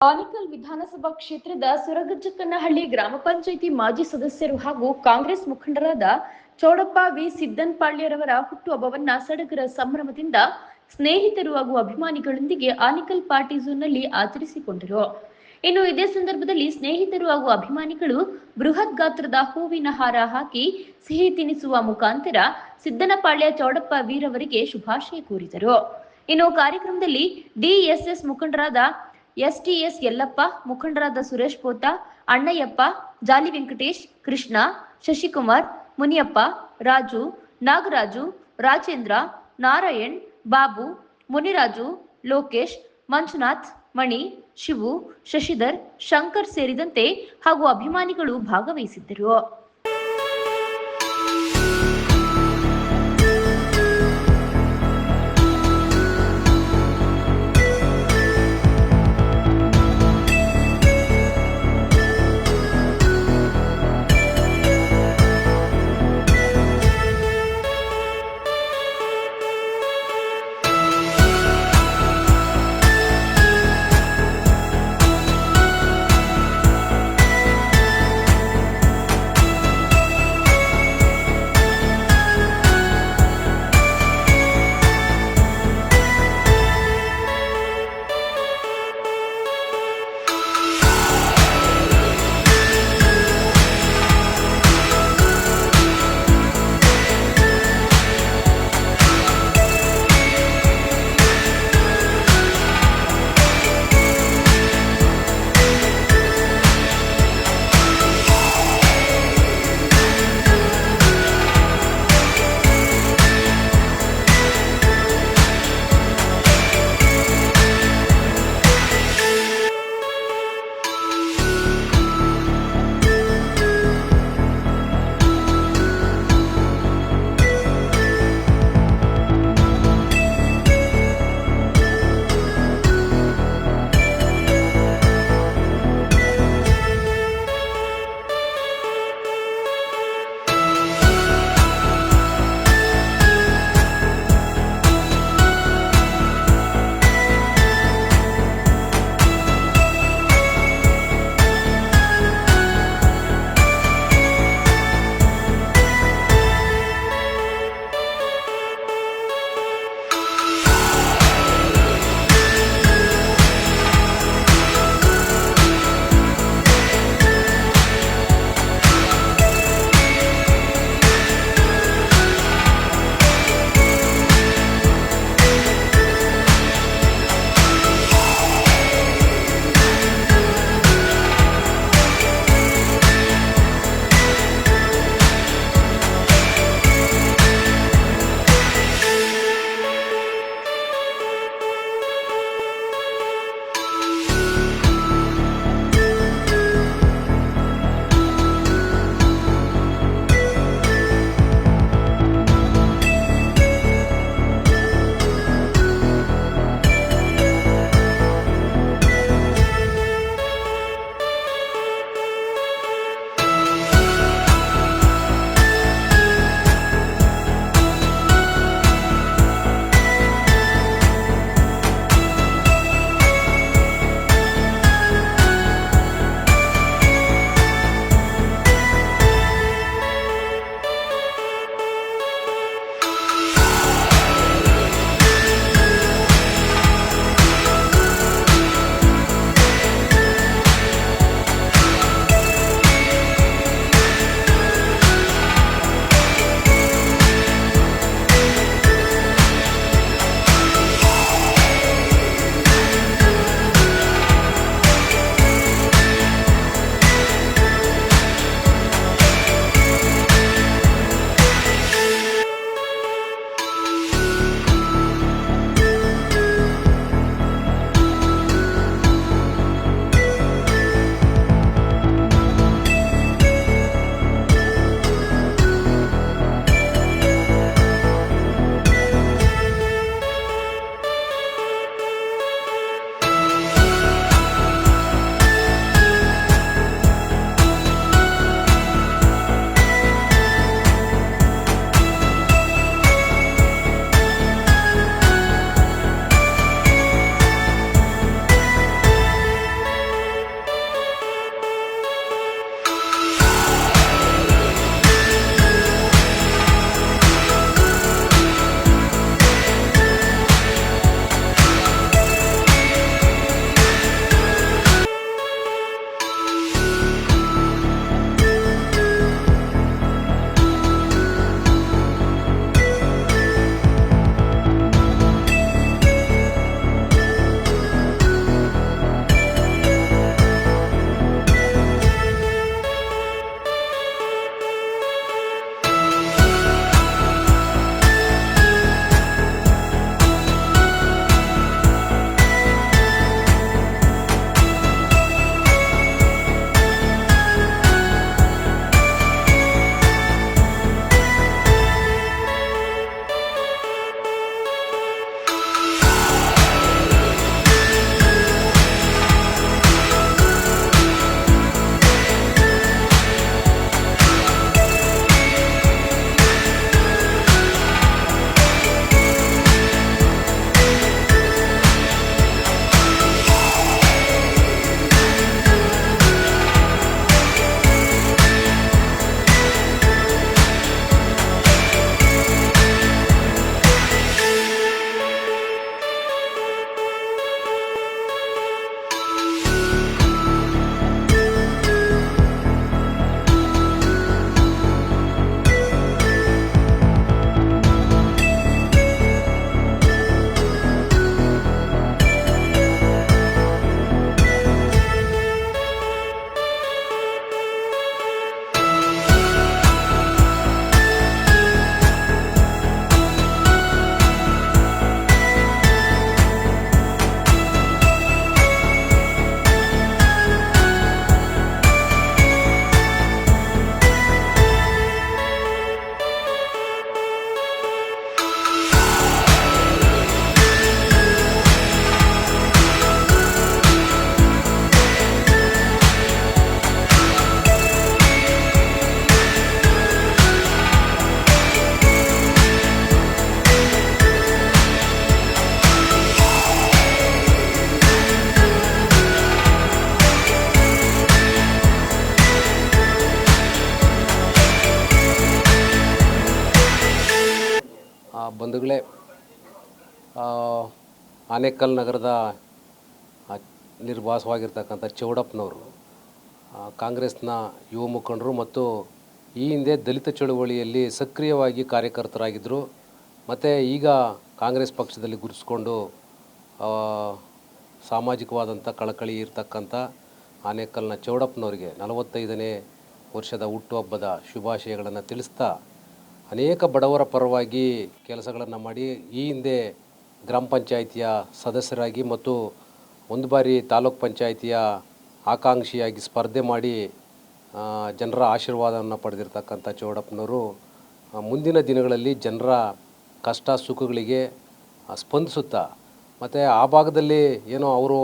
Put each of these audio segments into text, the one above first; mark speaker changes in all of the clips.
Speaker 1: ಆನೇಕಲ್ ವಿಧಾನಸಭಾ ಕ್ಷೇತ್ರದ ಸುರಗಜ್ಜಕ್ಕನಹಳ್ಳಿ ಗ್ರಾಮ ಪಂಚಾಯಿತಿ ಮಾಜಿ ಸದಸ್ಯರು ಹಾಗೂ ಕಾಂಗ್ರೆಸ್ ಮುಖಂಡರಾದ ಚೌಡಪ್ಪ ವಿ ಸಿದ್ದನ್ಪಾಳ್ಯರವರ ಹುಟ್ಟುಹಬ್ಬವನ್ನ ಸಡಗರ ಸಂಭ್ರಮದಿಂದ ಸ್ನೇಹಿತರು ಹಾಗೂ ಅಭಿಮಾನಿಗಳೊಂದಿಗೆ ಆನೇಕಲ್ ಪಾರ್ಟಿ ಝೋನ್ನಲ್ಲಿ ಆಚರಿಸಿಕೊಂಡರು. ಇನ್ನು ಇದೇ ಸಂದರ್ಭದಲ್ಲಿ ಸ್ನೇಹಿತರು ಹಾಗೂ ಅಭಿಮಾನಿಗಳು ಬೃಹತ್ ಗಾತ್ರದ ಹೂವಿನ ಹಾರ ಹಾಕಿ ಸಿಹಿ ತಿನಿಸುವ ಮುಖಾಂತರ ಸಿದ್ದನಪಾಳ್ಯ ಚೌಡಪ್ಪ ವೀರವರಿಗೆ ಶುಭಾಶಯ ಕೋರಿದರು. ಇನ್ನು ಕಾರ್ಯಕ್ರಮದಲ್ಲಿ ಡಿಎಸ್ಎಸ್ ಮುಖಂಡರಾದ ಎಸ್ಟಿಎಸ್ ಯಲ್ಲಪ್ಪ, ಮುಖಂಡರಾದ ಸುರೇಶ್ ಪೋತ, ಅಣ್ಣಯ್ಯಪ್ಪ, ಜಾಲಿ ವೆಂಕಟೇಶ್, ಕೃಷ್ಣ, ಶಶಿಕುಮಾರ್, ಮುನಿಯಪ್ಪ, ರಾಜು, ನಾಗರಾಜು, ರಾಜೇಂದ್ರ, ನಾರಾಯಣ್, ಬಾಬು, ಮುನಿರಾಜು, ಲೋಕೇಶ್, ಮಂಜುನಾಥ್, ಮಣಿ, ಶಿವು, ಶಶಿಧರ್, ಶಂಕರ್ ಸೇರಿದಂತೆ ಹಾಗೂ ಅಭಿಮಾನಿಗಳು ಭಾಗವಹಿಸಿದ್ದರು.
Speaker 2: ಬಂಧುಗಳೇ, ಆನೇಕಲ್ ನಗರದ ನಿರ್ವಾಸವಾಗಿರ್ತಕ್ಕಂಥ ಚೌಡಪ್ಪನವರು ಕಾಂಗ್ರೆಸ್ನ ಯುವ ಮುಖಂಡರು ಮತ್ತು ಈ ಹಿಂದೆ ದಲಿತ ಚಳುವಳಿಯಲ್ಲಿ ಸಕ್ರಿಯವಾಗಿ ಕಾರ್ಯಕರ್ತರಾಗಿದ್ದರು. ಮತ್ತು ಈಗ ಕಾಂಗ್ರೆಸ್ ಪಕ್ಷದಲ್ಲಿ ಗುರುತಿಸ್ಕೊಂಡು ಸಾಮಾಜಿಕವಾದಂಥ ಕಳಕಳಿ ಇರ್ತಕ್ಕಂಥ ಆನೇಕಲ್ನ ಚೌಡಪ್ಪನವರಿಗೆ 45ನೇ ವರ್ಷದ ಹುಟ್ಟುಹಬ್ಬದ ಶುಭಾಶಯಗಳನ್ನು ತಿಳಿಸ್ತಾ, ಅನೇಕ ಬಡವರ ಪರವಾಗಿ ಕೆಲಸಗಳನ್ನು ಮಾಡಿ ಈ ಹಿಂದೆ ಗ್ರಾಮ ಪಂಚಾಯಿತಿಯ ಸದಸ್ಯರಾಗಿ ಮತ್ತು ಒಂದು ಬಾರಿ ತಾಲೂಕ್ ಪಂಚಾಯಿತಿಯ ಆಕಾಂಕ್ಷಿಯಾಗಿ ಸ್ಪರ್ಧೆ ಮಾಡಿ ಜನರ ಆಶೀರ್ವಾದವನ್ನು ಪಡೆದಿರ್ತಕ್ಕಂಥ ಚೌಡಪ್ಪನವರು ಮುಂದಿನ ದಿನಗಳಲ್ಲಿ ಜನರ ಕಷ್ಟ ಸುಖಗಳಿಗೆ ಸ್ಪಂದಿಸುತ್ತಾ, ಮತ್ತು ಆ ಭಾಗದಲ್ಲಿ ಏನೋ ಅವರು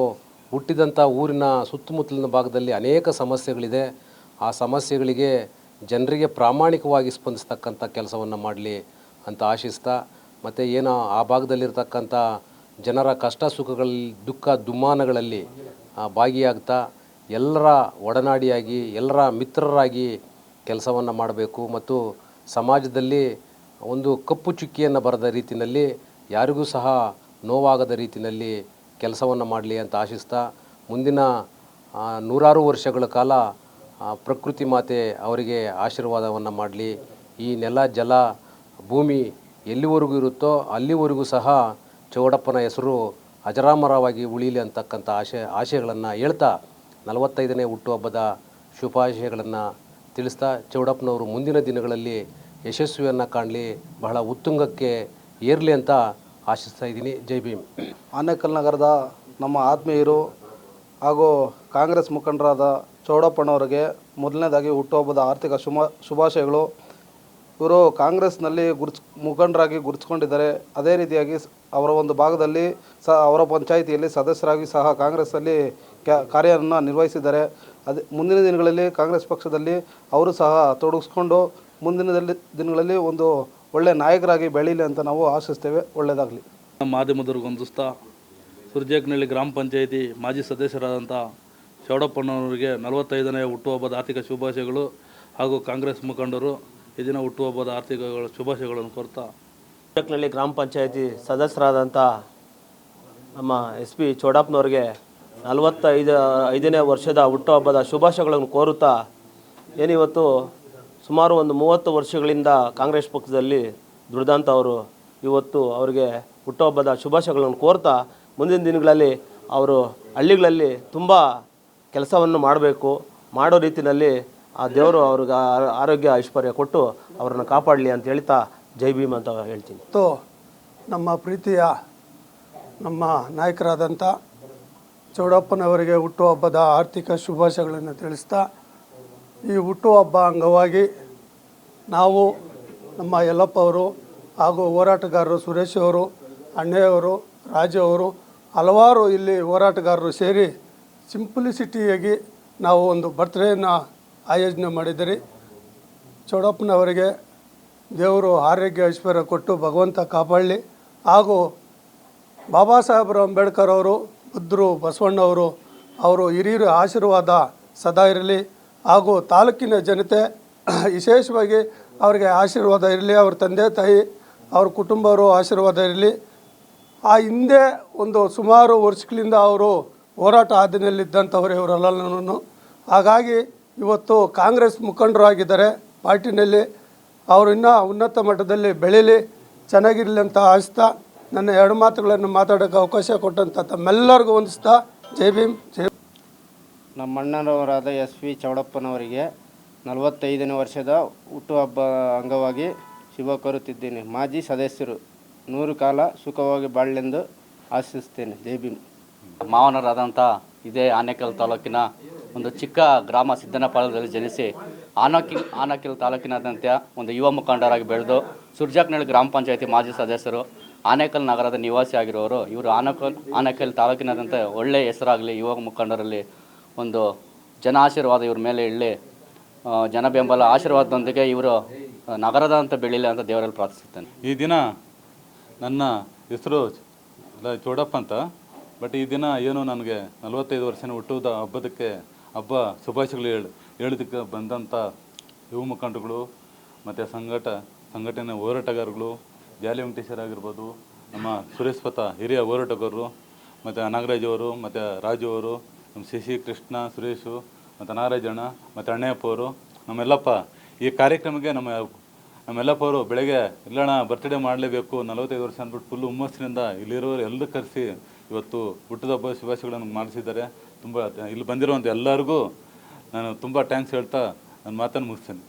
Speaker 2: ಹುಟ್ಟಿದಂಥ ಊರಿನ ಸುತ್ತಮುತ್ತಲಿನ ಭಾಗದಲ್ಲಿ ಅನೇಕ ಸಮಸ್ಯೆಗಳಿದೆ. ಆ ಸಮಸ್ಯೆಗಳಿಗೆ ಜನರಿಗೆ ಪ್ರಾಮಾಣಿಕವಾಗಿ ಸ್ಪಂದಿಸ್ತಕ್ಕಂಥ ಕೆಲಸವನ್ನು ಮಾಡಲಿ ಅಂತ ಆಶಿಸ್ತಾ, ಮತ್ತು ಏನೋ ಆ ಭಾಗದಲ್ಲಿರ್ತಕ್ಕಂಥ ಜನರ ಕಷ್ಟ ಸುಖಗಳಲ್ಲಿ ದುಃಖ ದುಮ್ಮಾನಗಳಲ್ಲಿ ಭಾಗಿಯಾಗ್ತಾ ಎಲ್ಲರ ಒಡನಾಡಿಯಾಗಿ ಎಲ್ಲರ ಮಿತ್ರರಾಗಿ ಕೆಲಸವನ್ನು ಮಾಡಬೇಕು ಮತ್ತು ಸಮಾಜದಲ್ಲಿ ಒಂದು ಕಪ್ಪು ಚುಕ್ಕಿಯನ್ನು ಬರದ ರೀತಿಯಲ್ಲಿ ಯಾರಿಗೂ ಸಹ ನೋವಾಗದ ರೀತಿಯಲ್ಲಿ ಕೆಲಸವನ್ನು ಮಾಡಲಿ ಅಂತ ಆಶಿಸ್ತಾ, ಮುಂದಿನ ನೂರಾರು ವರ್ಷಗಳ ಕಾಲ ಪ್ರಕೃತಿ ಮಾತೆ ಅವರಿಗೆ ಆಶೀರ್ವಾದವನ್ನು ಮಾಡಲಿ. ಈ ನೆಲ ಜಲ ಭೂಮಿ ಎಲ್ಲಿವರೆಗೂ ಇರುತ್ತೋ ಅಲ್ಲಿವರೆಗೂ ಸಹ ಚೌಡಪ್ಪನ ಹೆಸರು ಅಜರಾಮರವಾಗಿ ಉಳೀಲಿ ಅಂತಕ್ಕಂಥ ಆಶಯಗಳನ್ನು ಹೇಳ್ತಾ 45ನೇ ಹುಟ್ಟುಹಬ್ಬದ ಶುಭಾಶಯಗಳನ್ನು ತಿಳಿಸ್ತಾ, ಚೌಡಪ್ಪನವರು ಮುಂದಿನ ದಿನಗಳಲ್ಲಿ ಯಶಸ್ವಿಯನ್ನು ಕಾಣಲಿ, ಬಹಳ ಉತ್ತುಂಗಕ್ಕೆ ಏರಲಿ ಅಂತ ಆಶಿಸ್ತಾ ಇದ್ದೀನಿ. ಜೈ ಭೀಮ್.
Speaker 3: ಆನೇಕಲ್ ನಗರದ ನಮ್ಮ ಆತ್ಮೀಯರು ಹಾಗೂ ಕಾಂಗ್ರೆಸ್ ಮುಖಂಡರಾದ ಚೌಡಪ್ಪನವರಿಗೆ ಮೊದಲನೇದಾಗಿ ಹುಟ್ಟುಹಬ್ಬದ ಆರ್ಥಿಕ ಶುಭಾಶಯಗಳು. ಇವರು ಕಾಂಗ್ರೆಸ್ನಲ್ಲಿ ಮುಖಂಡರಾಗಿ ಗುರುತಿಸ್ಕೊಂಡಿದ್ದಾರೆ. ಅದೇ ರೀತಿಯಾಗಿ ಅವರ ಒಂದು ಭಾಗದಲ್ಲಿ ಅವರ ಪಂಚಾಯಿತಿಯಲ್ಲಿ ಸದಸ್ಯರಾಗಿ ಸಹ ಕಾಂಗ್ರೆಸ್ಸಲ್ಲಿ ಕಾರ್ಯವನ್ನು ನಿರ್ವಹಿಸಿದ್ದಾರೆ. ಮುಂದಿನ ದಿನಗಳಲ್ಲಿ ಕಾಂಗ್ರೆಸ್ ಪಕ್ಷದಲ್ಲಿ ಅವರು ಸಹ ತೊಡಗಿಸ್ಕೊಂಡು ಮುಂದಿನ ದಿನಗಳಲ್ಲಿ ಒಂದು ಒಳ್ಳೆಯ ನಾಯಕರಾಗಿ ಬೆಳೀಲಿ ಅಂತ ನಾವು ಆಶಿಸ್ತೇವೆ. ಒಳ್ಳೆಯದಾಗಲಿ.
Speaker 4: ಮಾಧ್ಯಮದವ್ರಿಗೆ ಹೊಂದಿಸ್ತಾ ಸುರ್ಜೇಕ್ನಹಳ್ಳಿ ಗ್ರಾಮ ಪಂಚಾಯಿತಿ ಮಾಜಿ ಸದಸ್ಯರಾದಂಥ ಚೌಡಪ್ಪನವರಿಗೆ 45ನೇ ಹುಟ್ಟುಹಬ್ಬದ ಆರ್ಥಿಕ ಶುಭಾಶಯಗಳು ಹಾಗೂ ಕಾಂಗ್ರೆಸ್ ಮುಖಂಡರು ಈ ದಿನ ಹುಟ್ಟುಹಬ್ಬದ ಆರ್ಥಿಕ ಶುಭಾಶಯಗಳನ್ನು ಕೋರ್ತಾ,
Speaker 5: ಸುರ್ಜೇಕ್ನಹಳ್ಳಿ ಗ್ರಾಮ ಪಂಚಾಯಿತಿ ಸದಸ್ಯರಾದಂಥ ನಮ್ಮ SP ಚೌಡಪ್ಪನವ್ರಿಗೆ 45ನೇ ವರ್ಷದ ಹುಟ್ಟುಹಬ್ಬದ ಶುಭಾಶಯಗಳನ್ನು ಕೋರುತ್ತಾ, ಏನಿವತ್ತು ಸುಮಾರು ಒಂದು 30 ವರ್ಷಗಳಿಂದ ಕಾಂಗ್ರೆಸ್ ಪಕ್ಷದಲ್ಲಿ ದುಡಿದಂಥವರು ಇವತ್ತು ಅವರಿಗೆ ಹುಟ್ಟುಹಬ್ಬದ ಶುಭಾಶಯಗಳನ್ನು ಕೋರ್ತಾ, ಮುಂದಿನ ದಿನಗಳಲ್ಲಿ ಅವರು ಹಳ್ಳಿಗಳಲ್ಲಿ ತುಂಬ ಕೆಲಸವನ್ನು ಮಾಡೋ ರೀತಿಯಲ್ಲಿ ಆ ದೇವರು ಅವ್ರಿಗೆ ಆರೋಗ್ಯ ಐಶ್ವರ್ಯ ಕೊಟ್ಟು ಅವರನ್ನು ಕಾಪಾಡಲಿ ಅಂತ ಹೇಳ್ತಾ ಜೈ ಭೀಮ್ ಅಂತ ಹೇಳ್ತೀನಿ.
Speaker 6: ನಮ್ಮ ಪ್ರೀತಿಯ ನಮ್ಮ ನಾಯಕರಾದಂಥ ಚೌಡಪ್ಪನವರಿಗೆ ಹುಟ್ಟುಹಬ್ಬದ ಆರ್ಥಿಕ ಶುಭಾಶಯಗಳನ್ನು ತಿಳಿಸ್ತಾ, ಈ ಹುಟ್ಟುಹಬ್ಬ ಅಂಗವಾಗಿ ನಾವು ನಮ್ಮ ಯಲ್ಲಪ್ಪ ಅವರು ಹಾಗೂ ಹೋರಾಟಗಾರರು ಸುರೇಶ್ ಅವರು, ಅಣ್ಣಯ್ಯವರು, ರಾಜು ಅವರು, ಹಲವಾರು ಇಲ್ಲಿ ಹೋರಾಟಗಾರರು ಸೇರಿ ಸಿಂಪ್ಲಿಸಿಟಿಯಾಗಿ ನಾವು ಒಂದು ಬರ್ತ್ಡೇನ ಆಯೋಜನೆ ಮಾಡಿದ್ದೀರಿ. ಚೌಡಪ್ಪನವರಿಗೆ ದೇವರು ಆರೋಗ್ಯ ಐಶ್ವರ್ಯ ಕೊಟ್ಟು ಭಗವಂತ ಕಾಪಾಡಲಿ. ಹಾಗೂ ಬಾಬಾ ಸಾಹೇಬರು ಅಂಬೇಡ್ಕರ್ ಅವರು, ಬುದ್ಧರು, ಬಸವಣ್ಣವರು, ಅವರು ಹಿರಿಯರ ಆಶೀರ್ವಾದ ಸದಾ ಇರಲಿ. ಹಾಗೂ ತಾಲೂಕಿನ ಜನತೆ ವಿಶೇಷವಾಗಿ ಅವರಿಗೆ ಆಶೀರ್ವಾದ ಇರಲಿ. ಅವ್ರ ತಂದೆ ತಾಯಿ, ಅವ್ರ ಕುಟುಂಬವರು ಆಶೀರ್ವಾದ ಇರಲಿ. ಆ ಹಿಂದೆ ಒಂದು ಸುಮಾರು ವರ್ಷಗಳಿಂದ ಅವರು ಹೋರಾಟ ಹಾದಿನಲ್ಲಿದ್ದಂಥವ್ರು ಇವರೆಲ್ಲನೂ. ಹಾಗಾಗಿ ಇವತ್ತು ಕಾಂಗ್ರೆಸ್ ಮುಖಂಡರಾಗಿದ್ದಾರೆ ಪಾರ್ಟಿನಲ್ಲಿ. ಅವರು ಇನ್ನೂ ಉನ್ನತ ಮಟ್ಟದಲ್ಲಿ ಬೆಳೀಲಿ, ಚೆನ್ನಾಗಿರಲಿ ಅಂತ ಆಶಿಸ್ತಾ ನನ್ನ 2 ಮಾತುಗಳನ್ನು ಮಾತಾಡೋಕ್ಕೆ ಅವಕಾಶ ಕೊಟ್ಟಂಥ ತಮ್ಮೆಲ್ಲರಿಗೂ ಹೊಂದಿಸ್ತಾ ಜೈ ಭೀಮ್.
Speaker 7: ನಮ್ಮ ಅಣ್ಣನವರಾದ SP ಚೌಡಪ್ಪನವರಿಗೆ 45ನೇ ವರ್ಷದ ಹುಟ್ಟುಹಬ್ಬ ಅಂಗವಾಗಿ ಶುಭ ಕೋರುತ್ತಿದ್ದೇನೆ. ಮಾಜಿ ಸದಸ್ಯರು 100 ಕಾಲ ಸುಖವಾಗಿ ಬಾಳೆಂದು ಆಶಿಸ್ತೇನೆ. ಜೈ ಭೀಮ್.
Speaker 8: ಮಾವನರಾದಂಥ ಇದೇ ಆನೇಕಲ್ ತಾಲೂಕಿನ ಒಂದು ಚಿಕ್ಕ ಗ್ರಾಮ ಸಿದ್ದನಪಾಳ್ಯದಲ್ಲಿ ಜನಿಸಿ ಆನೇಕಲ್ ತಾಲೂಕಿನಾದ್ಯಂತ ಒಂದು ಯುವ ಮುಖಂಡರಾಗಿ ಬೆಳೆದು ಸುರ್ಜೇಕ್ನಹಳ್ಳಿ ಗ್ರಾಮ ಪಂಚಾಯಿತಿ ಮಾಜಿ ಸದಸ್ಯರು, ಆನೇಕಲ್ ನಗರದ ನಿವಾಸಿ ಆಗಿರೋರು. ಇವರು ಆನೇಕಲ್ ತಾಲೂಕಿನಾದ್ಯಂತ ಒಳ್ಳೆಯ ಹೆಸರಾಗಲಿ, ಯುವ ಮುಖಂಡರಲ್ಲಿ ಒಂದು ಜನ ಆಶೀರ್ವಾದ ಇವ್ರ ಮೇಲೆ ಇರಲಿ, ಜನ ಬೆಂಬಲ ಆಶೀರ್ವಾದದೊಂದಿಗೆ ಇವರು ನಗರದಂತ ಬೆಳೀಲಿ ಅಂತ ದೇವರಲ್ಲಿ ಪ್ರಾರ್ಥಿಸುತ್ತೇನೆ.
Speaker 4: ಈ ದಿನ ನನ್ನ ಹೆಸರು ಚೌಡಪ್ಪ ಅಂತ. ಬಟ್ ಈ ದಿನ ಏನು ನನಗೆ 45 ವರ್ಷನ ಹುಟ್ಟುವುದ ಹಬ್ಬ ಶುಭಾಶಯಗಳು ಹೇಳೋದಕ್ಕೆ ಬಂದಂಥ ಯುವ ಮುಖಂಡರುಗಳು ಮತ್ತು ಸಂಘಟನೆ ಹೋರಾಟಗಾರಗಳು,
Speaker 9: ಜಾಲಿ ವೆಂಕಟೇಶ್ವರ ಆಗಿರ್ಬೋದು, ನಮ್ಮ ಸುರೇಶ್ ಪಥ ಹಿರಿಯ ಹೋರಾಟಗಾರರು, ಮತ್ತು ನಾಗರಾಜ್ ಅವರು, ಮತ್ತು ರಾಜು ಅವರು, ನಮ್ಮ ಶಶಿ, ಕೃಷ್ಣ, ಸುರೇಶು, ಮತ್ತು ನಾಗರಾಜಣ್ಣ, ಮತ್ತು ಅಣ್ಣಯ್ಯಪ್ಪ ಅವರು, ನಮ್ಮೆಲ್ಲಪ್ಪ ಈ ಕಾರ್ಯಕ್ರಮಕ್ಕೆ ನಮ್ಮೆಲ್ಲಪ್ಪ ಅವರು ಬೆಳಗ್ಗೆ ಇಲ್ಲಣ್ಣ ಬರ್ತ್ಡೇ ಮಾಡಲೇಬೇಕು 45 ವರ್ಷ ಅಂದ್ಬಿಟ್ಟು ಫುಲ್ಲು ಹುಮ್ಮಸ್ಸಿನಿಂದ ಇಲ್ಲಿರೋರು ಎಲ್ಲರೂ ಕರೆಸಿ ಇವತ್ತು ಹುಟ್ಟಿದಬ್ಬ ಶುಭಾಶಯಗಳನ್ನು ಮಾಡಿಸಿದ್ದಾರೆ. ತುಂಬ ಇಲ್ಲಿ ಬಂದಿರುವಂಥ ಎಲ್ಲರಿಗೂ ನಾನು ತುಂಬ ಥ್ಯಾಂಕ್ಸ್ ಹೇಳ್ತಾ ನನ್ನ ಮಾತನ್ನು ಮುಗಿಸ್ತೇನೆ.